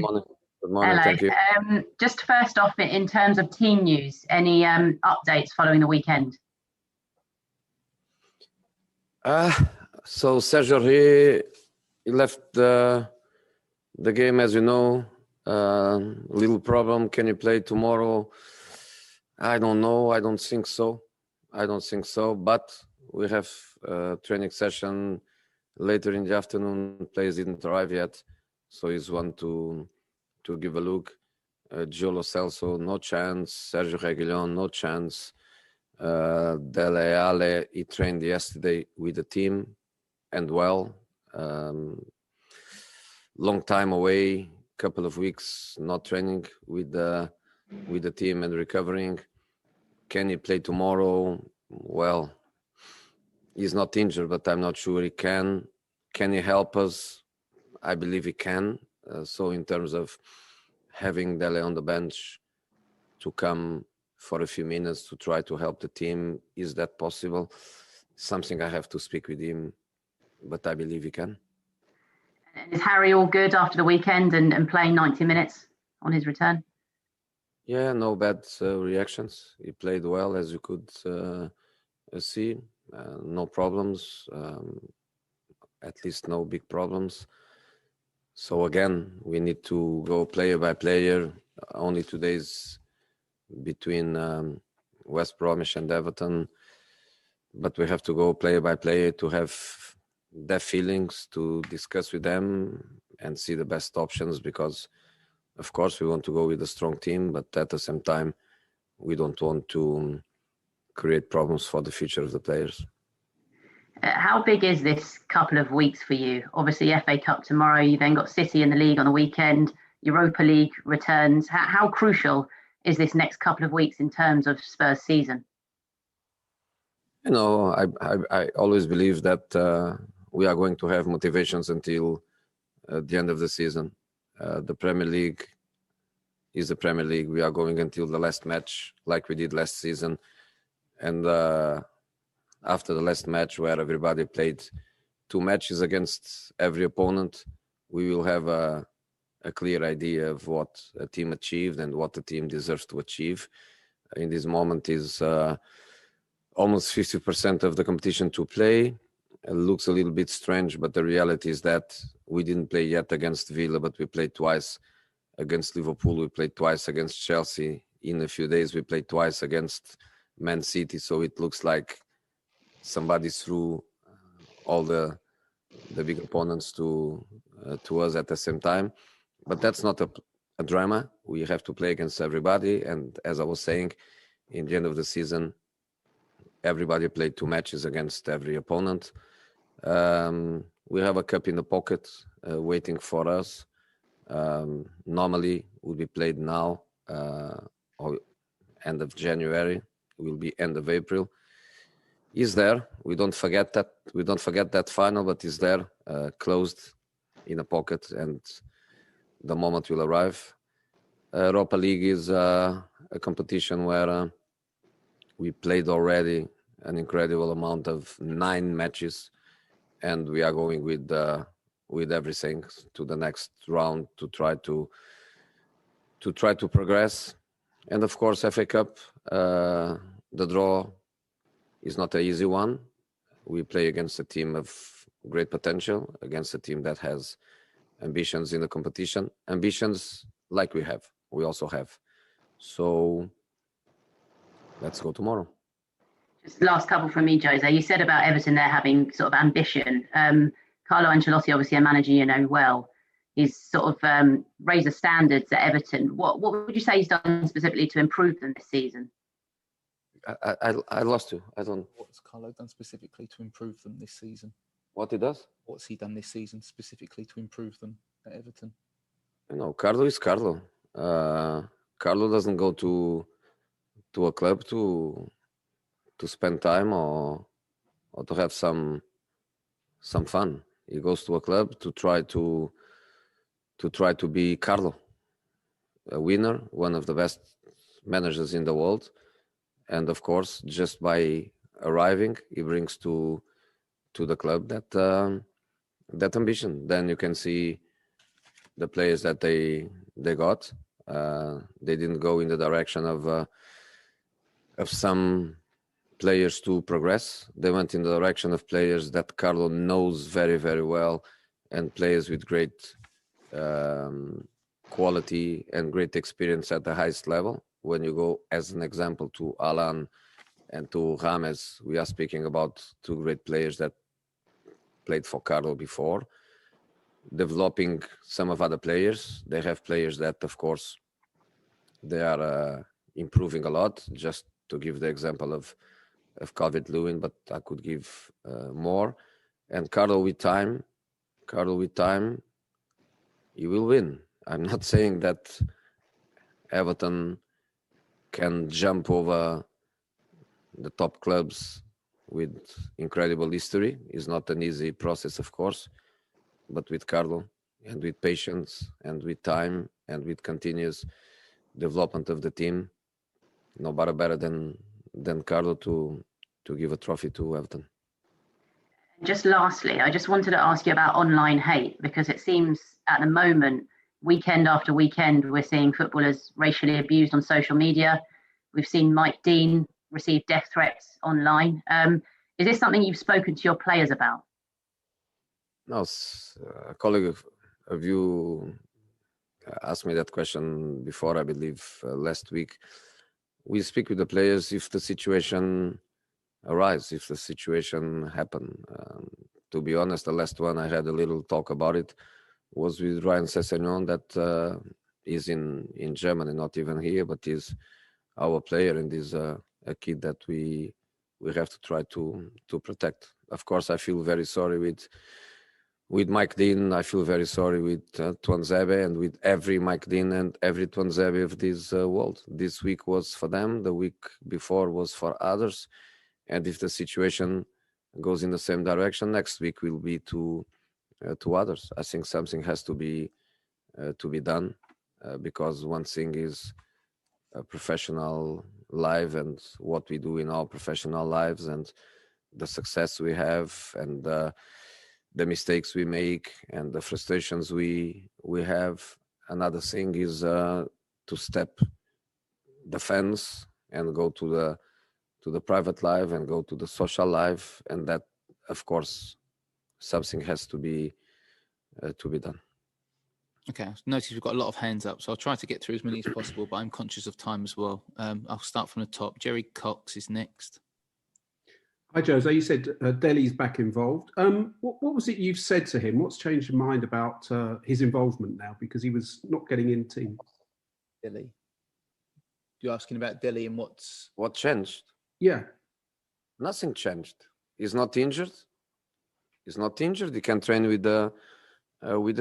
morning. Good morning. Hello. Thank you. Just first off, in terms of team news, any updates following the weekend? So Sergio he left the game, as you know. Little problem. Can he play tomorrow? I don't know. I don't think so. But we have a training session later in the afternoon. Players didn't arrive yet, so he's one to give a look. Giolo Celso, no chance. Sergio Reguilón, no chance. Dele, Alli, he trained yesterday with the team and well. Long time away, couple of weeks not training with the team and recovering. Can he play tomorrow? Well, he's not injured, but I'm not sure he can. Can he help us? I believe he can. So in terms of having Dele on the bench to come for a few minutes to try to help the team, is that possible? Something I have to speak with him, but I believe he can. Is Harry all good after the weekend and playing 90 minutes on his return? Yeah, no bad reactions. He played well, as you could see. No problems, at least no big problems. So again, we need to go player by player. Only 2 days between West Bromwich and Everton, but we have to go player by player to have their feelings, to discuss with them and see the best options, because of course we want to go with a strong team, but at the same time we don't want to create problems for the future of the players. How big is this couple of weeks for you? Obviously FA Cup tomorrow, you then got City in the league on the weekend, Europa League returns. How crucial is this next couple of weeks in terms of Spurs season? You know, I always believe that we are going to have motivations until the end of the season. The Premier League is the Premier League. We are going until the last match, like we did last season. And after the last match, where everybody played 2 matches against every opponent, we will have a clear idea of what a team achieved and what the team deserves to achieve. In this moment is almost 50% of the competition to play. It looks a little bit strange, but the reality is that we didn't play yet against Villa, but we played twice against Liverpool. We played twice against Chelsea. In a few days, we played twice against Man City. So it looks like somebody threw all the big opponents to us at the same time. But that's not a drama. We have to play against everybody. And as I was saying, in the end of the season, everybody played 2 matches against every opponent. We have a cup in the pocket waiting for us. Normally will be played now or end of January. Will be end of April. Is there? We don't forget that final, but is there closed in a pocket, and the moment will arrive. Europa League is a competition where we played already an incredible amount of 9 matches, and we are going with everything to the next round to try to progress. And of course, FA Cup, the draw is not an easy one. We play against a team of great potential, against a team that has ambitions in the competition, ambitions like we also have. So let's go tomorrow. Just last couple from me, Jose. You said about Everton there having sort of ambition. Carlo Ancelotti, obviously a manager you know well, he's sort of raised the standards at Everton. What would you say he's done specifically to improve them this season? I lost you. I don't. What's Carlo done specifically to improve them this season? What he does? What's he done this season specifically to improve them at Everton? You know, Carlo is Carlo. Carlo doesn't go to a club to spend time or to have some fun. He goes to a club to try to be Carlo, a winner, one of the best managers in the world. And of course, just by arriving, he brings to the club that ambition. Then you can see the players that they got. They didn't go in the direction of some players to progress. They went in the direction of players that Carlo knows very, very well, and players with great quality and great experience at the highest level. When you go, as an example, to Alan and to James, we are speaking about two great players that played for Carlo before. Developing some of other players. They have players that, of course, they are improving a lot. Just to give the example of Calvert-Lewin, but I could give more. And Carlo with time, he will win. I'm not saying that Everton can jump over the top clubs with incredible history. It's not an easy process, of course, but with Carlo and with patience and with time and with continuous development of the team, nobody better than Carlo to give a trophy to Everton. Just lastly, I just wanted to ask you about online hate, because it seems at the moment, weekend after weekend, we're seeing footballers racially abused on social media. We've seen Mike Dean receive death threats online. Is this something you've spoken to your players about? No, a colleague of you asked me that question before, I believe, last week. We speak with the players if the situation arise, if the situation happen. To be honest, the last one I had a little talk about it was with Ryan Sessegnon, that is in Germany, not even here, but is our player and is a kid that we have to try to protect. Of course, I feel very sorry with Mike Dean. I feel very sorry with Tuanzebe and with every Mike Dean and every Tuanzebe of this world. This week was for them. The week before was for others. And if the situation goes in the same direction, next week will be to others. I think something has to be done, because one thing is a professional life and what we do in our professional lives and the success we have and the mistakes we make and the frustrations we have. Another thing is to step the fence and go to the private life and go to the social life, and that, of course, something has to be done. Okay, I notice we've got a lot of hands up, so I'll try to get through as many as possible, but I'm conscious of time as well. I'll start from the top. Jerry Cox is next. Hi, Jose. You said Dele's back involved. What was it you've said to him? What's changed your mind about his involvement now? Because he was not getting in teams. Dele. You're asking about Dele and what changed? Yeah. Nothing changed. He's not injured. He can train with the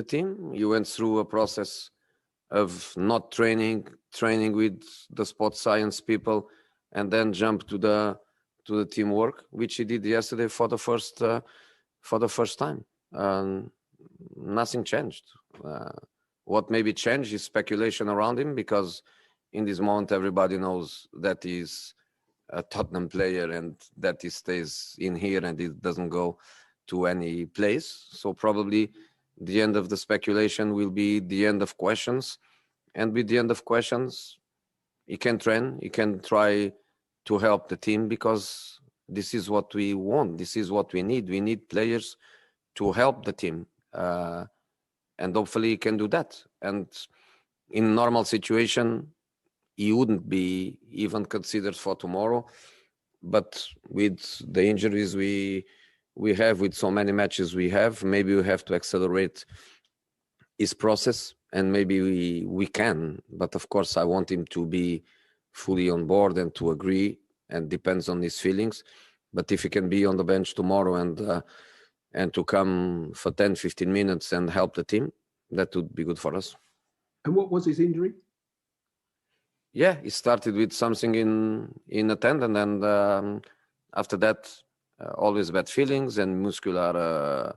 team. He went through a process of not training with the sports science people, and then jump to the teamwork, which he did yesterday for the first time. Nothing changed. What maybe changed is speculation around him, because in this moment everybody knows that he's a Tottenham player and that he stays in here and he doesn't go to any place. So probably the end of the speculation will be the end of questions, and with the end of questions, he can train, he can try to help the team, because this is what we want. This is what we need. We need players to help the team, and hopefully he can do that. And in normal situation, he wouldn't be even considered for tomorrow. But with the injuries we have, with so many matches we have, maybe we have to accelerate his process, and maybe we can. But of course, I want him to be fully on board and to agree, and depends on his feelings. But if he can be on the bench tomorrow and to come for 10-15 minutes and help the team, that would be good for us. And what was his injury? Yeah, he started with something in a tendon, and after that, always bad feelings and muscular.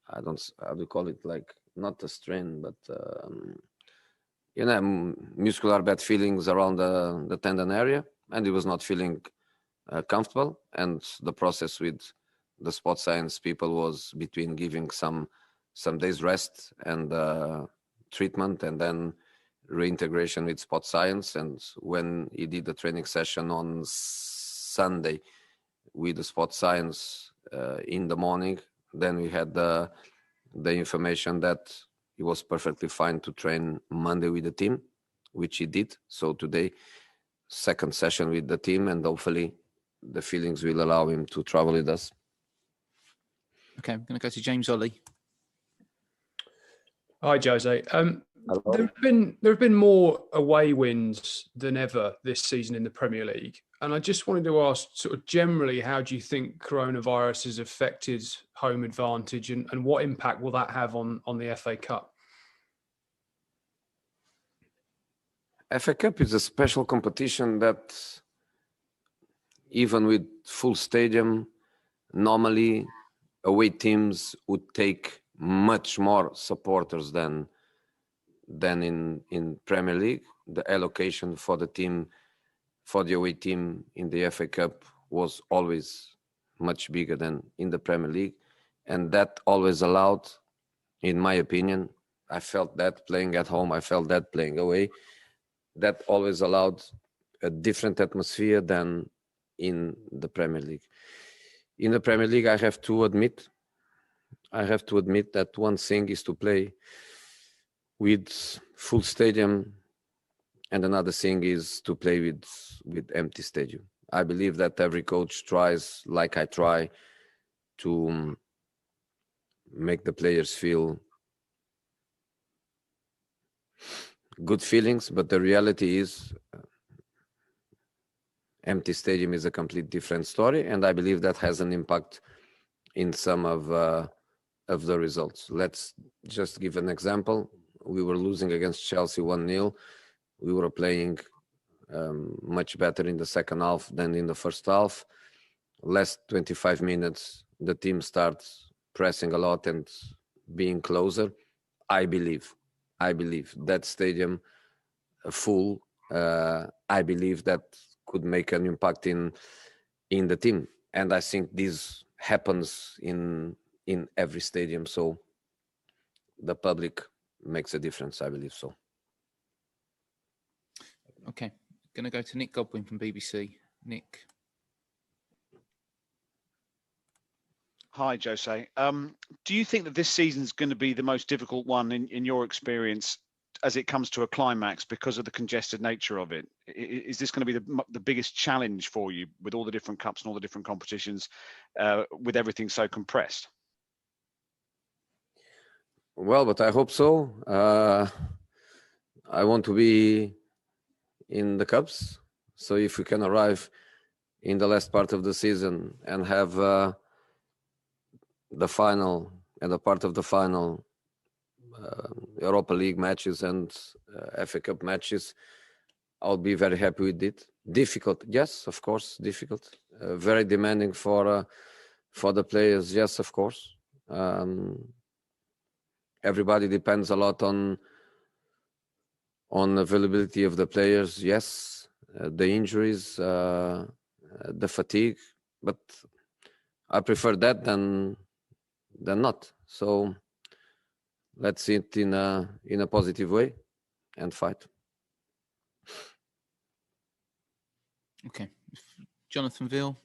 How do you call it? Like, not a strain, but muscular bad feelings around the tendon area, and he was not feeling comfortable. And the process with the sports science people was between giving some days rest and treatment and then reintegration with sport science. And when he did the training session on Sunday with the sport science in the morning, then we had the information that he was perfectly fine to train Monday with the team, which he did. So today, second session with the team, and hopefully the feelings will allow him to travel with us. Okay, I'm going to go to James Ollie. Hi, Jose. Hello. There have been more away wins than ever this season in the Premier League, and I just wanted to ask, sort of generally, how do you think coronavirus has affected home advantage, and what impact will that have on the FA Cup? FA Cup is a special competition that, even with full stadium, normally away teams would take much more supporters than in Premier League. The allocation for the away team in the FA Cup was always much bigger than in the Premier League, and that always allowed, in my opinion, I felt that playing at home, I felt that playing away, that always allowed a different atmosphere than in the Premier League. In the Premier League, I have to admit that one thing is to play with full stadium, and another thing is to play with empty stadium. I believe that every coach tries, like I try, to make the players feel good feelings, but the reality is empty stadium is a complete different story, and I believe that has an impact in some of the results. Let's just give an example. We were losing against Chelsea 1-0. We were playing much better in the second half than in the first half. Last 25 minutes, the team starts pressing a lot and being closer. I believe that stadium full, I believe that could make an impact in the team. And I think this happens in every stadium. So the public makes a difference, I believe so. Okay, going to go to Nick Godwin from BBC. Nick. Hi, Jose. Do you think that this season's going to be the most difficult one in your experience as it comes to a climax because of the congested nature of it? Is this going to be the biggest challenge for you with all the different cups and all the different competitions, with everything so compressed? Well, but I hope so. I want to be in the cups. So if we can arrive in the last part of the season and have the final and a part of the final Europa League matches and FA Cup matches, I'll be very happy with it. Difficult, yes, of course, difficult. Very demanding for the players, yes, of course. Everybody depends a lot on availability of the players, yes, the injuries, the fatigue, but I prefer that than not. So let's see it in a positive way and fight. Okay, Jonathan Veal.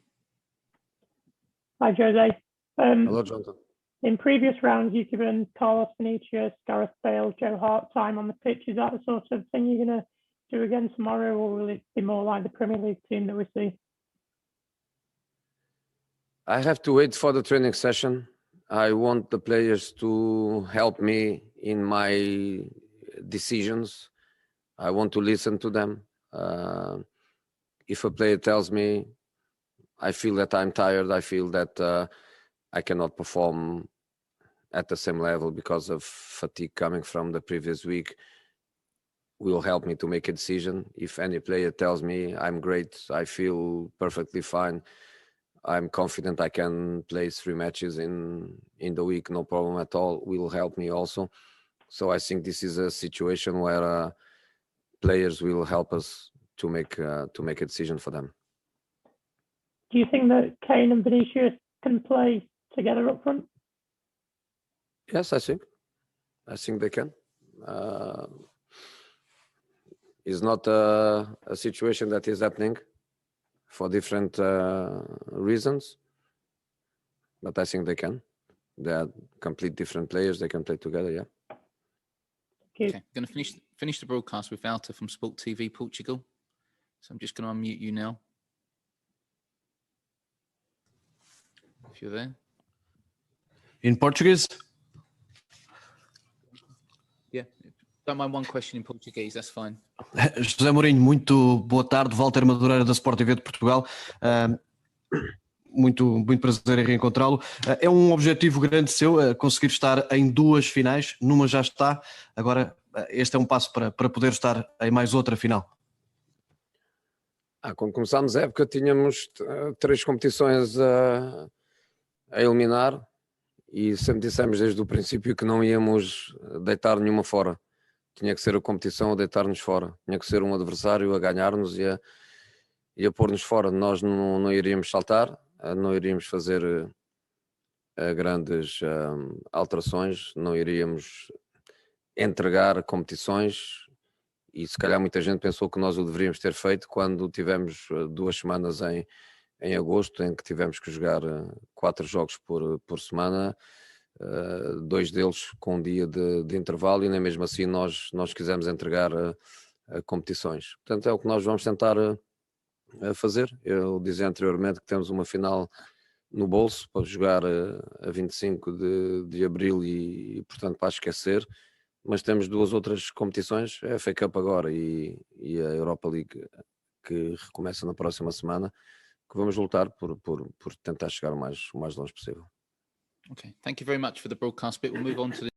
Hi, Jose. Hello, Jonathan. In previous rounds, you've given Carlos Vinicius, Gareth Bale, Joe Hart time on the pitch. Is that the sort of thing you're going to do again tomorrow, or will it be more like the Premier League team that we see? I have to wait for the training session. I want the players to help me in my decisions. I want to listen to them. If a player tells me, I feel that I'm tired, I feel that I cannot perform at the same level because of fatigue coming from the previous week, will help me to make a decision. If any player tells me I'm great, I feel perfectly fine, I'm confident I can play 3 matches in the week, no problem at all, will help me also. So I think this is a situation where players will help us to make a decision for them. Do you think that Kane and Vinicius can play together up front? Yes, I think they can. It's not a situation that is happening for different reasons, but I think they can. They are complete different players. They can play together. Yeah. Okay, I'm going to finish the broadcast with Walter from Sport TV Portugal. So I'm just going to unmute you now. If you're there. In Portuguese? Yeah. Don't mind one question in Portuguese, that's fine. José Mourinho, muito boa tarde. Walter Madureira da Sport TV de Portugal. Muito prazer em reencontrá-lo. É um objetivo grande seu conseguir estar em 2 finais. Numa já está. Agora, este é um passo para poder estar em mais outra final. Quando começámos a época, tínhamos 3 competições a eliminar e sempre dissemos desde o princípio que não íamos deitar nenhuma fora. Tinha que ser a competição a deitar-nos fora. Tinha que ser um adversário a ganhar-nos e a pôr-nos fora. Nós não iríamos saltar, não iríamos fazer grandes alterações, não iríamos entregar competições e se calhar muita gente pensou que nós o deveríamos ter feito quando tivemos 2 semanas em agosto em que tivemos que jogar 4 jogos por semana, 2 deles com um dia de intervalo e nem mesmo assim nós quisemos entregar competições. Portanto é o que nós vamos tentar fazer. Eu dizia anteriormente que temos uma final no bolso para jogar a 25 de abril e portanto para esquecer, mas temos 2 outras competições, a FA Cup agora e a Europa League que recomeça na próxima semana, que vamos lutar por tentar chegar o mais longe possível. Okay, thank you very much for the broadcast bit. We'll move on to the